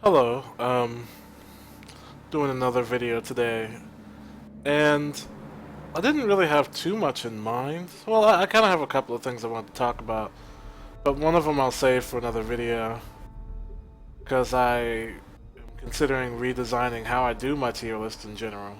Hello, doing another video today, and I didn't really have too much in mind. Well, I kind of have a couple of things I want to talk about, but one of them I'll save for another video, because I am considering redesigning how I do my tier list in general,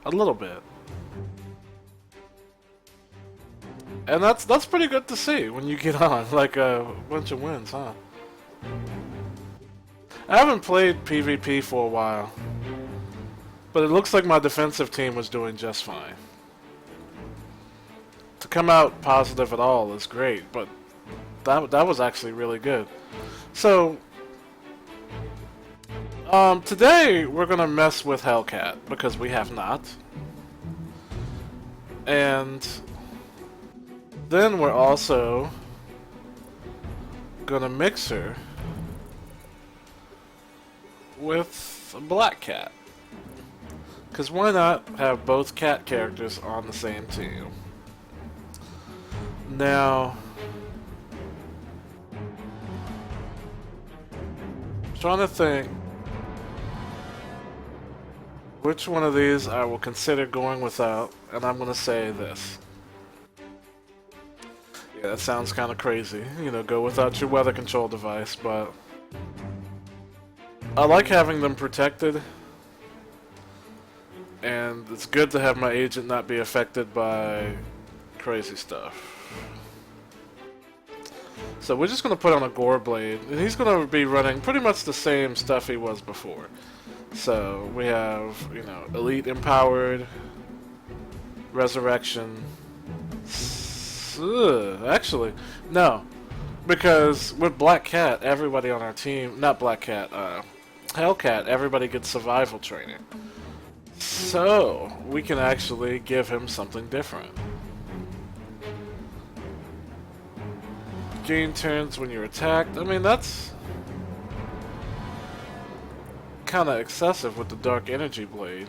a little bit. And that's pretty good to see when you get on, like a bunch of wins, huh? I haven't played PvP for a while, but it looks like my defensive team was doing just fine. To come out positive at all is great, but that was actually really good. So, today we're gonna mess with Hellcat because we have not, and then we're also gonna mix her with a Black Cat. Because why not have both cat characters on the same team? Now, I'm trying to think which one of these I will consider going without, and I'm going to say this. Yeah, that sounds kind of crazy, you know, go without your weather control device, but I like having them protected, and it's good to have my agent not be affected by crazy stuff. So we're just going to put on a Gore Blade, and he's going to be running pretty much the same stuff he was before. So we have, you know, Elite Empowered, Resurrection. Actually, no. Because with Black Cat, everybody on our team, not Black Cat, Hellcat, everybody gets survival training. So, we can actually give him something different. Gain turns when you're attacked. I mean, that's kind of excessive with the Dark Energy Blade.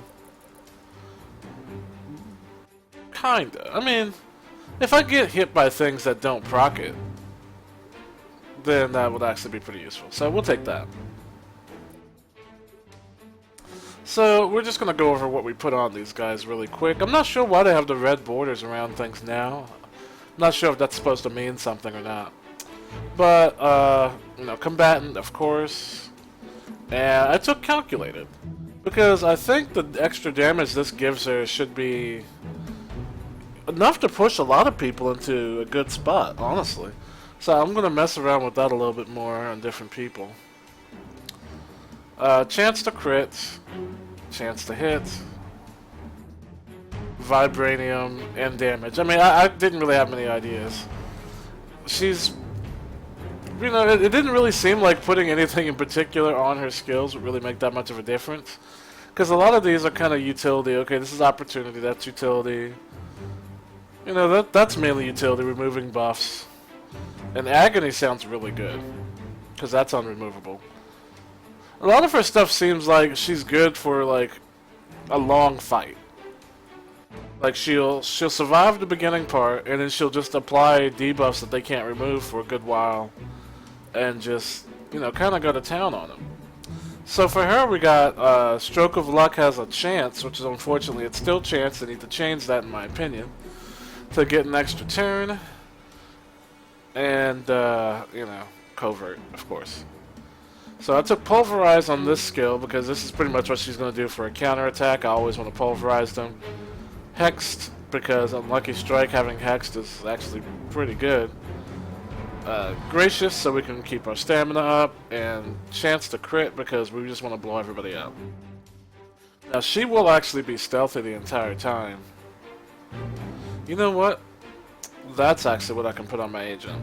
Kinda. I mean, if I get hit by things that don't proc it, then that would actually be pretty useful. So we'll take that. So we're just going to go over what we put on these guys really quick. I'm not sure why they have the red borders around things now. I'm not sure if that's supposed to mean something or not. But, you know, combatant, of course. And I took calculated. Because I think the extra damage this gives her should be enough to push a lot of people into a good spot, honestly. So I'm going to mess around with that a little bit more on different people. Chance to crit, chance to hit, vibranium, and damage. I mean, I didn't really have many ideas. She's, you know, it didn't really seem like putting anything in particular on her skills would really make that much of a difference. Because a lot of these are kind of utility. Okay, this is opportunity, that's utility. You know, that's mainly utility, removing buffs. And agony sounds really good, because that's unremovable. A lot of her stuff seems like she's good for, like, a long fight. Like, she'll survive the beginning part, and then she'll just apply debuffs that they can't remove for a good while, and just, you know, kind of go to town on them. So for her, we got Stroke of Luck has a chance, which is unfortunately, it's still chance. They need to change that, in my opinion, to get an extra turn. And, you know, Covert, of course. So I took Pulverize on this skill because this is pretty much what she's going to do for a counterattack. I always want to pulverize them. Hexed, because Unlucky Strike having Hexed is actually pretty good. Gracious, so we can keep our stamina up. And Chance to Crit, because we just want to blow everybody up. Now she will actually be stealthy the entire time. You know what? That's actually what I can put on my agent.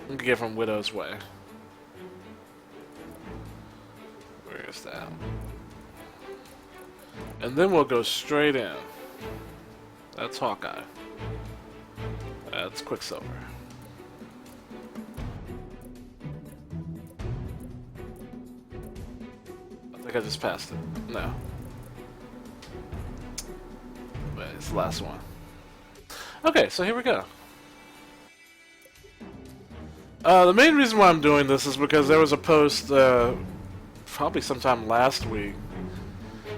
I'm gonna give him Widow's Way. Where is that? And then we'll go straight in. That's Hawkeye. That's Quicksilver. I think I just passed it. No. Wait, it's the last one. Okay, so here we go. The main reason why I'm doing this is because there was a post probably sometime last week,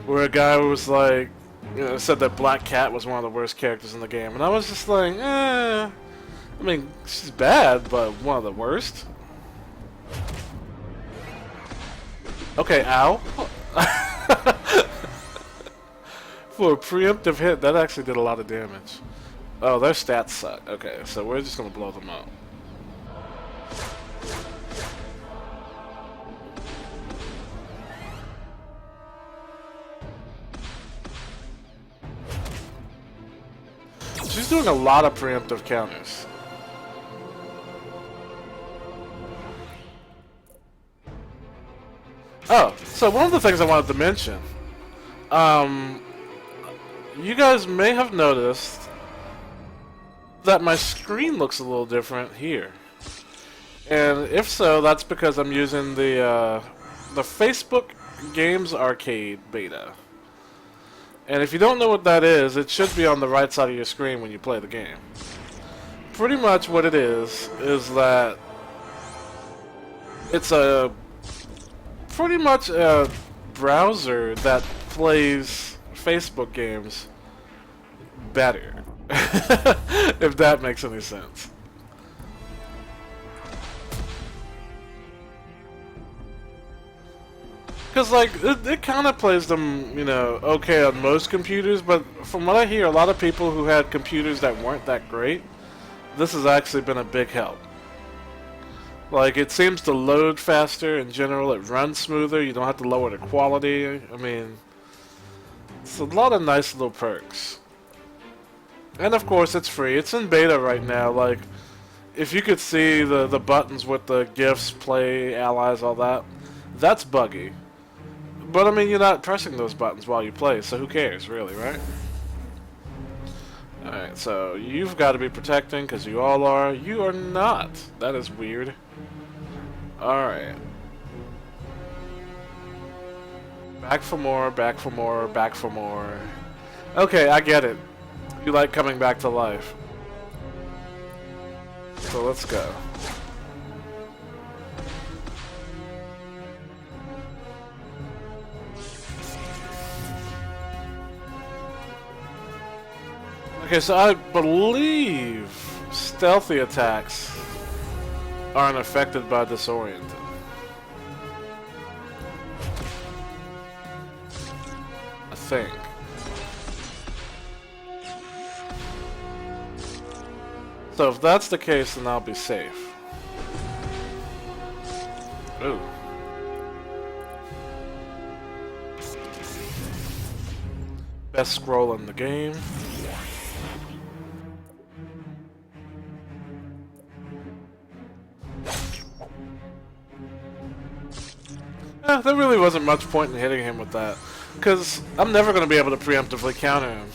where a guy was like, said that Black Cat was one of the worst characters in the game, and I was just like, I mean, she's bad, but one of the worst. Okay, ow. For a preemptive hit, that actually did a lot of damage. Oh, their stats suck. Okay, so we're just gonna blow them up. She's doing a lot of preemptive counters. Oh, so one of the things I wanted to mention, you guys may have noticed that my screen looks a little different here. And if so, that's because I'm using the Facebook Games Arcade beta. And if you don't know what that is, it should be on the right side of your screen when you play the game. Pretty much what it is that it's pretty much a browser that plays Facebook games better. If that makes any sense. Because, like, it kind of plays them, okay on most computers, but from what I hear, a lot of people who had computers that weren't that great, this has actually been a big help. Like, it seems to load faster in general, it runs smoother, you don't have to lower the quality. I mean, it's a lot of nice little perks. And of course, it's free. It's in beta right now. Like, if you could see the buttons with the GIFs, play, allies, all that, that's buggy. But, I mean, you're not pressing those buttons while you play, so who cares, really, right? Alright, so you've got to be protecting, because you all are. You are not. That is weird. Alright. Back for more, back for more, back for more. Okay, I get it. You like coming back to life. So let's go. Okay, so I believe stealthy attacks aren't affected by disoriented. I think. So if that's the case, then I'll be safe. Ooh. Best scroll in the game. There really wasn't much point in hitting him with that, because I'm never going to be able to preemptively counter him.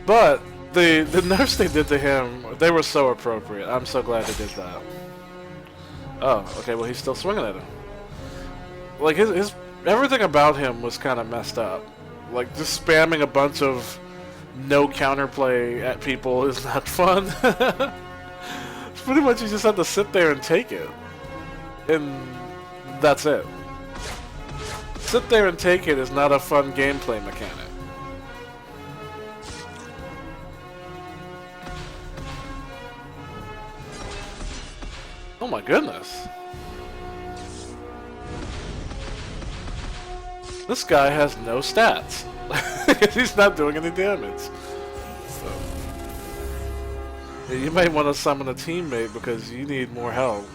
But the nerfs they did to him, they were so appropriate. I'm so glad they did that. Oh, okay, well he's still swinging at him. Like, his everything about him was kind of messed up. Like, just spamming a bunch of no counterplay at people is not fun. Pretty much you just have to sit there and take it. And that's it. Sit there and take it is not a fun gameplay mechanic. Oh my goodness. This guy has no stats. He's not doing any damage. So, yeah, you might want to summon a teammate because you need more help.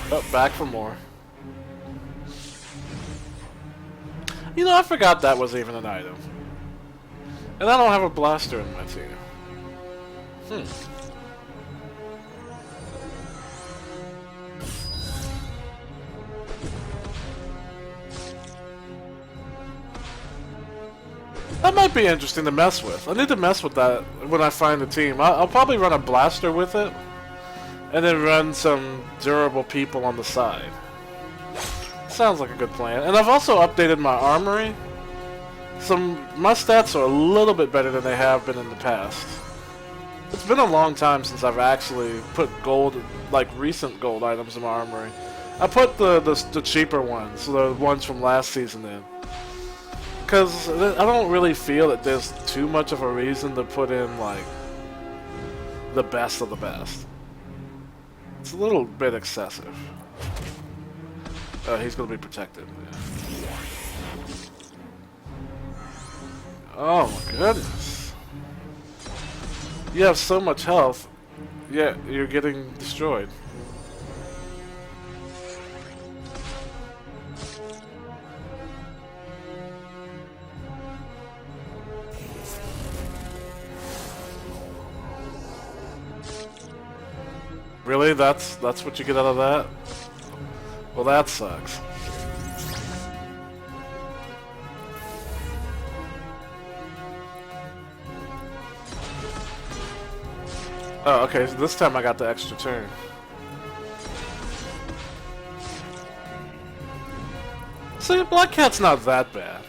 Oh, back for more. You know, I forgot that was even an item. And I don't have a blaster in my team. That might be interesting to mess with. I need to mess with that when I find a team. I'll probably run a blaster with it. And then run some durable people on the side. Sounds like a good plan. And I've also updated my armory. My stats are a little bit better than they have been in the past. It's been a long time since I've actually put gold, like recent gold items in my armory. I put the cheaper ones, the ones from last season in. Because I don't really feel that there's too much of a reason to put in, like, the best of the best. It's a little bit excessive. He's going to be protected. Yeah. Oh my goodness. You have so much health, yet you're getting destroyed. Really? That's what you get out of that? Well, that sucks. Oh, okay, so this time I got the extra turn. See, Black Cat's not that bad.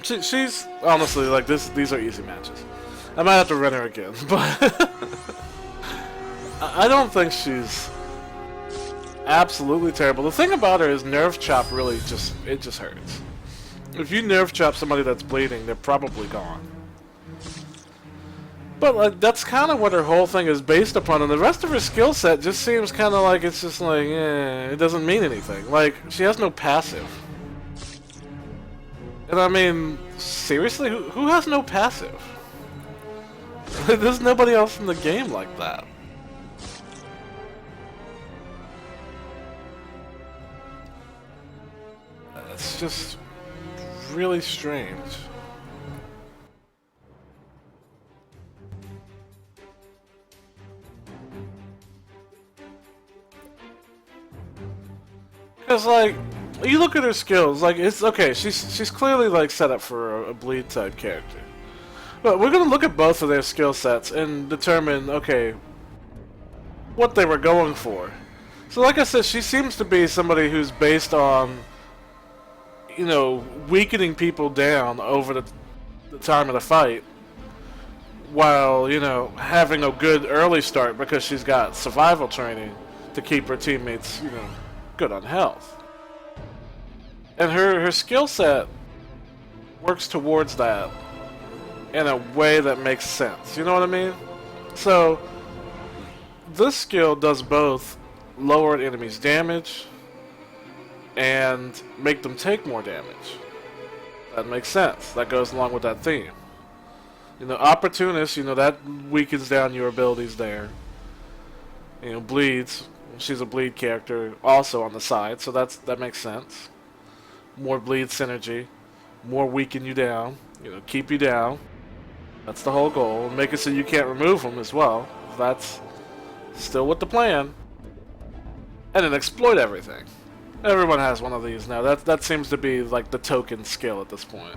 She's, honestly, like, these are easy matches. I might have to run her again, but... I don't think she's absolutely terrible. The thing about her is Nerve Chop really just hurts. If you Nerve Chop somebody that's bleeding, they're probably gone. But like, that's kind of what her whole thing is based upon, and the rest of her skill set just seems kind of like it's just like, it doesn't mean anything. Like, she has no passive. And I mean, seriously, who has no passive? There's nobody else in the game like that. It's just really strange. Because, like, you look at her skills, like, it's okay, she's clearly, like, set up for a bleed type character. But we're gonna look at both of their skill sets and determine, okay, what they were going for. So, like I said, she seems to be somebody who's based on, you know, weakening people down over the time of the fight, while, you know, having a good early start because she's got survival training to keep her teammates, you know, good on health. And her skill set works towards that in a way that makes sense. You know what I mean? So, this skill does both lower an enemy's damage and make them take more damage. That makes sense. That goes along with that theme. You know, Opportunist, you know, that weakens down your abilities there. You know, Bleeds, she's a bleed character also on the side, so that makes sense. More bleed synergy, more weaken you down, you know, keep you down. That's the whole goal. Make it so you can't remove them as well. That's still with the plan. And then exploit everything. Everyone has one of these now. That seems to be like the token skill at this point.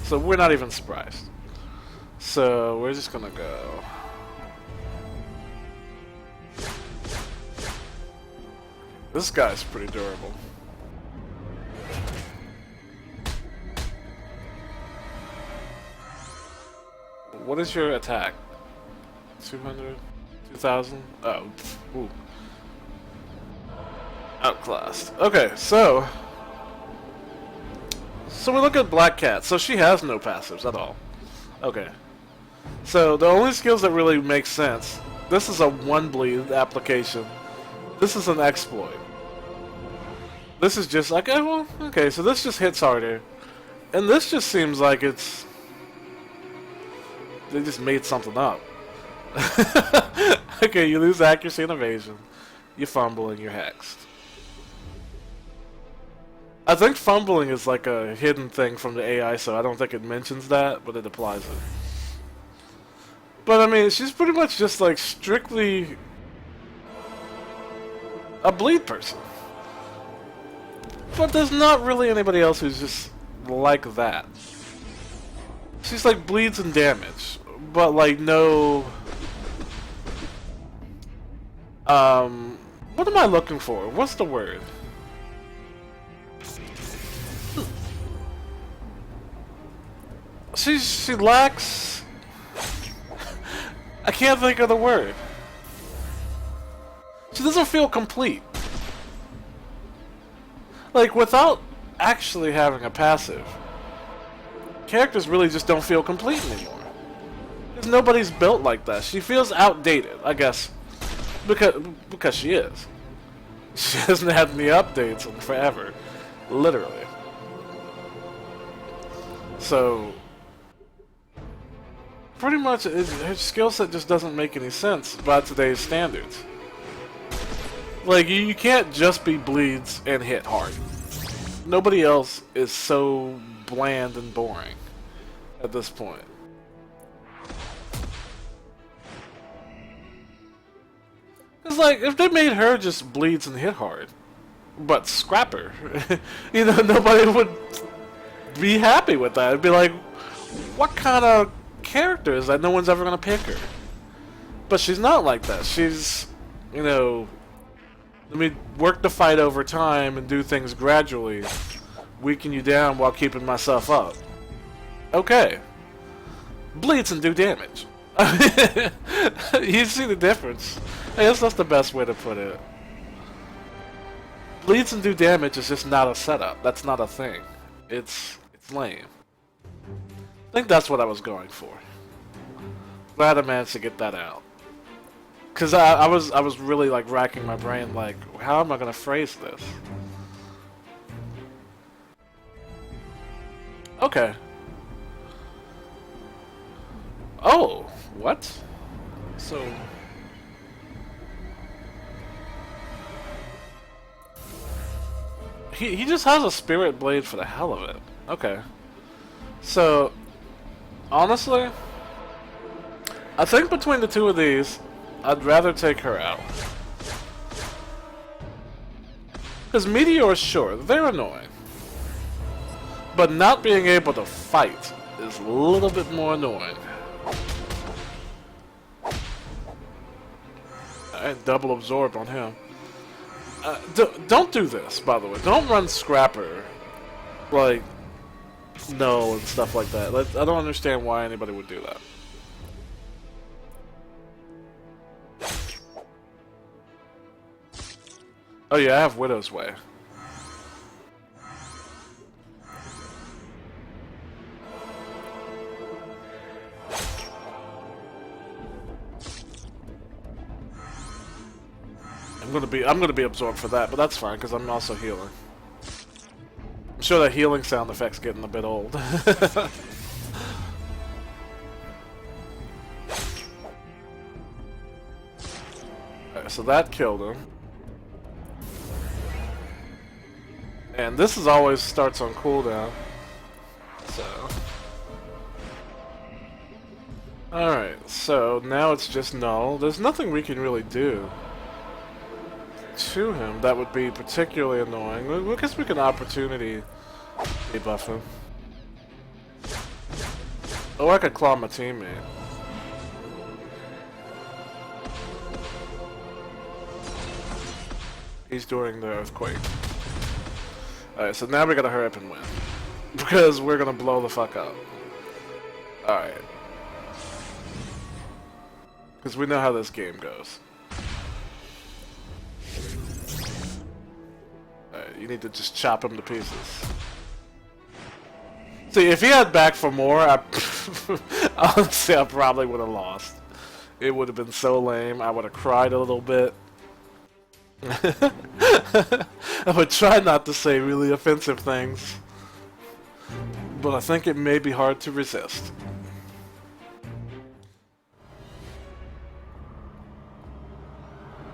So we're not even surprised. So we're just gonna go. This guy's pretty durable. What is your attack? 200? 2,000? Oh, ooh. Outclassed. Okay, so we look at Black Cat. So she has no passives at all. Okay. So the only skills that really make sense. This is a one bleed application. This is an exploit. This is just like, well, okay, so this just hits harder. And this just seems like it's... They just made something up. Okay, you lose accuracy and evasion. You fumble and you're hexed. I think fumbling is like a hidden thing from the AI, so I don't think it mentions that, but it applies it. But I mean, she's pretty much just like strictly a bleed person. But there's not really anybody else who's just like that. She's like bleeds and damage, but like no... what am I looking for? What's the word? She lacks... I can't think of the word. She doesn't feel complete. Like, without actually having a passive, characters really just don't feel complete anymore. Because nobody's built like that. She feels outdated, I guess. Because she is. She hasn't had any updates in forever. Literally. So, pretty much, her skill set just doesn't make any sense by today's standards. Like, you can't just be bleeds and hit hard. Nobody else is so bland and boring at this point. It's like, if they made her just bleeds and hit hard, but scrap her, you know, nobody would be happy with that. It'd be like, what kind of character is that? No one's ever gonna pick her. But she's not like that. She's, you know, let me work the fight over time and do things gradually, weaken you down while keeping myself up. Okay. Bleeds and do damage. You see the difference. I guess that's the best way to put it. Bleeds and do damage is just not a setup. That's not a thing. It's lame. I think that's what I was going for. Glad I managed to get that out. Cause I was really like racking my brain like, how am I gonna phrase this? Okay. Oh, what? So he just has a spirit blade for the hell of it. Okay. So honestly, I think between the two of these, I'd rather take her out. Because meteors, sure, they're annoying. But not being able to fight is a little bit more annoying. And double absorb on him. Don't do this, by the way. Don't run Scrapper. Like, no, and stuff like that. I don't understand why anybody would do that. Oh yeah, I have Widow's Way. I'm gonna be absorbed for that, but that's fine because I'm also healing. I'm sure that healing sound effect's getting a bit old. Alright, so that killed him. And this is always starts on cooldown. So. Alright, so now it's just null. There's nothing we can really do to him that would be particularly annoying. I guess we can opportunity debuff him. Or I could claw my teammate. He's doing the earthquake. Alright, so now we gotta hurry up and win. Because we're gonna blow the fuck up. Alright. Because we know how this game goes. Alright, you need to just chop him to pieces. See, if he had back for more, honestly, I probably would have lost. It would have been so lame. I would have cried a little bit. I would try not to say really offensive things, but I think it may be hard to resist.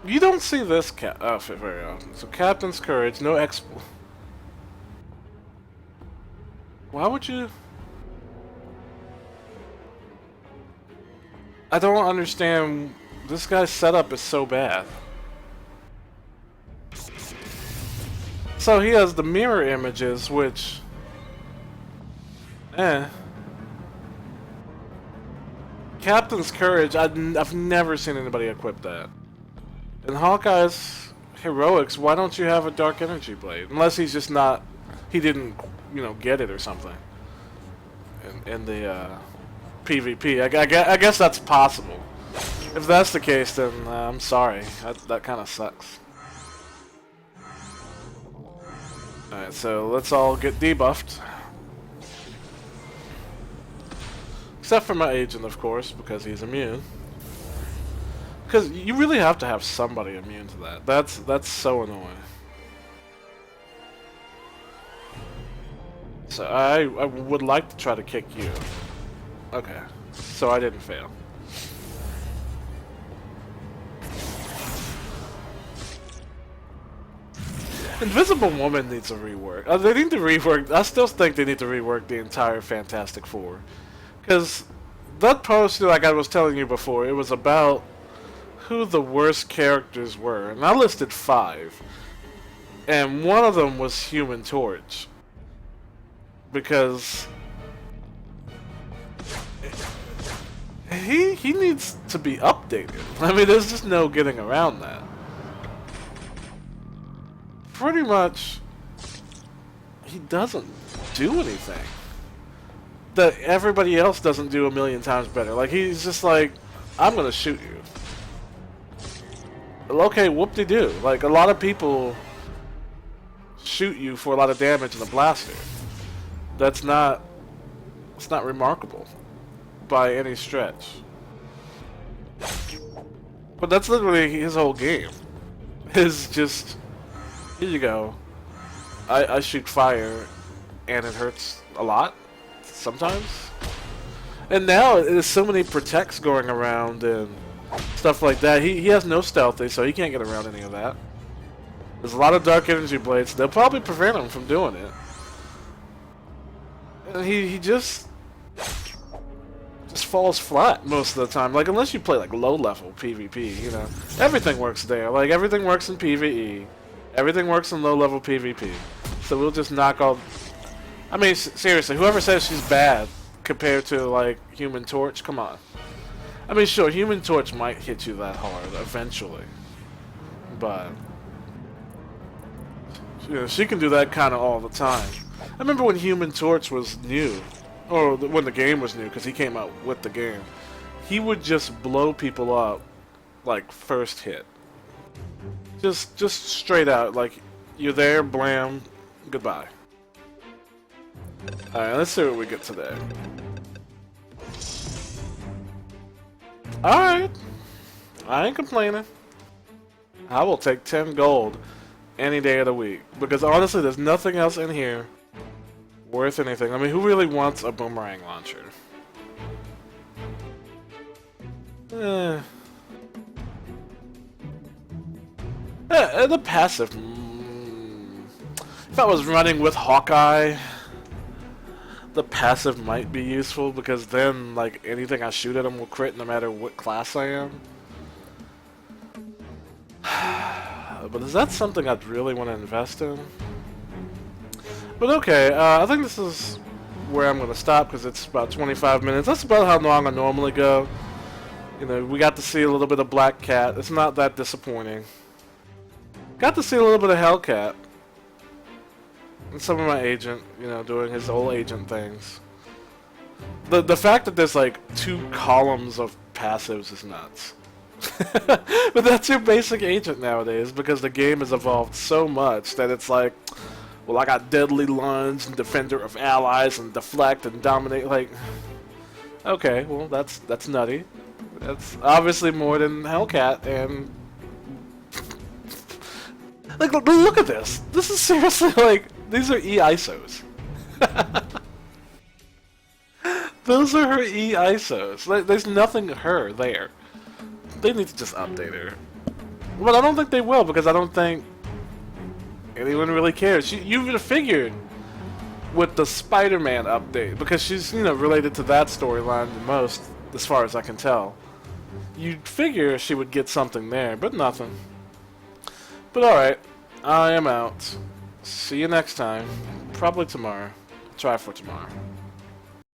You don't see this outfit very often. So Captain's Courage, no expo. Why would you? I don't understand. This guy's setup is so bad. So he has the mirror images, which... Captain's Courage, I've never seen anybody equip that. In Hawkeye's Heroics, why don't you have a Dark Energy Blade? Unless he's just not... He didn't, you know, get it or something. In the PvP. I guess that's possible. If that's the case, then I'm sorry. That kind of sucks. Alright, so let's all get debuffed. Except for my agent, of course, because he's immune. Because you really have to have somebody immune to that. That's so annoying. So I would like to try to kick you. Okay, so I didn't fail. Invisible Woman needs a rework. They need to rework. I still think they need to rework the entire Fantastic Four. Because that post, like I was telling you before, it was about who the worst characters were. And I listed 5. And one of them was Human Torch. Because he needs to be updated. I mean, there's just no getting around that. Pretty much, he doesn't do anything that everybody else doesn't do a million times better. Like, he's just like, I'm gonna shoot you. Okay, whoop-de-doo. Like, a lot of people shoot you for a lot of damage in a blaster. It's not remarkable by any stretch. But that's literally his whole game. Is just, here you go. I shoot fire and it hurts a lot sometimes. And now there's so many protects going around and stuff like that. He has no stealthy, so he can't get around any of that. There's a lot of dark energy blades. They'll probably prevent him from doing it. And he just falls flat most of the time. Like, unless you play like low level PvP, you know. Everything works there. Like, everything works in PvE. Everything works in low level PvP. So we'll just knock all. I mean, seriously, whoever says she's bad compared to like Human Torch, come on. I mean, sure, Human Torch might hit you that hard eventually, but you know, she can do that kind of all the time. I remember when Human Torch was new, or when the game was new, because he came out with the game. He would just blow people up, like, first hit. Just straight out, like, you're there, blam, goodbye. Alright, let's see what we get today. Alright, I ain't complaining. I will take 10 gold any day of the week, because honestly, there's nothing else in here worth anything. I mean, who really wants a boomerang launcher? The passive. If I was running with Hawkeye, the passive might be useful, because then, like, anything I shoot at him will crit no matter what class I am. But is that something I'd really want to invest in? But okay, I think this is where I'm going to stop, because it's about 25 minutes. That's about how long I normally go. You know, we got to see a little bit of Black Cat. It's not that disappointing. Got to see a little bit of Hellcat. And some of my agent, you know, doing his old agent things. The fact that there's like 2 columns of passives is nuts. But that's your basic agent nowadays, because the game has evolved so much that it's like, well, I got Deadly Lunge and Defender of Allies and Deflect and Dominate. Like, okay, well, that's nutty. That's obviously more than Hellcat. And like, look at this. This is seriously like, these are E-ISOs. Those are her E-ISOs. Like, there's nothing her there. They need to just update her. But I don't think they will, because I don't think anyone really cares. You would have figured with the Spider-Man update, because she's, you know, related to that storyline the most, as far as I can tell. You'd figure she would get something there, but nothing. But alright, I am out. See you next time. Probably tomorrow. Try for tomorrow.